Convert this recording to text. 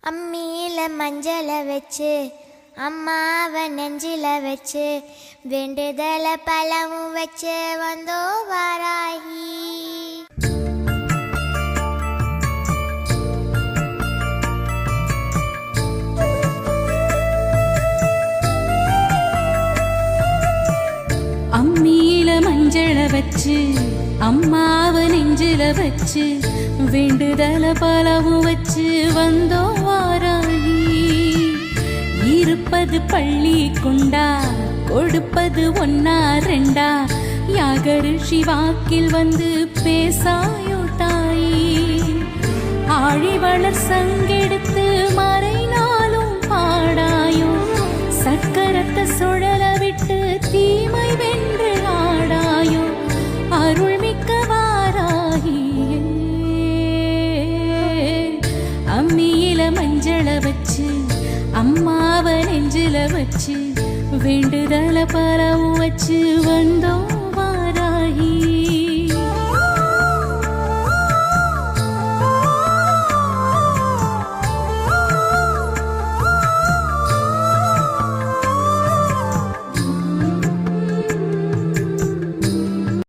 அம்மியில மஞ்சள வச்சு அம்மாவை நெஞ்சில வச்சு வேண்டுதல பழமும் வச்சு வந்தோ வாராகி. அம்மியில மஞ்சள வச்சு அம்மாவை நெஞ்சில வச்சு வேண்டுதல பலவும் வச்சு வந்தோ வாராகி. இருப்பது பள்ளி கொண்டா கொடுப்பது ஒன்னா ரெண்டா யாகரிஷி வாக்கில் வந்து பேசாயோ தாயி. ஆழிவளர் சங்கெடுத்து மறைநாளும் பாடாயோ சக்கரத்தை சுழல விட்டு தீமை வென்று ஆடாயோ அருள்மிக்க வாராகியே. அம்மியில மஞ்சள வச்சு அம்மாவை நெஞ்சில வச்சு வேண்டுதல பரவும் வச்சு வந்தோ வாராகி.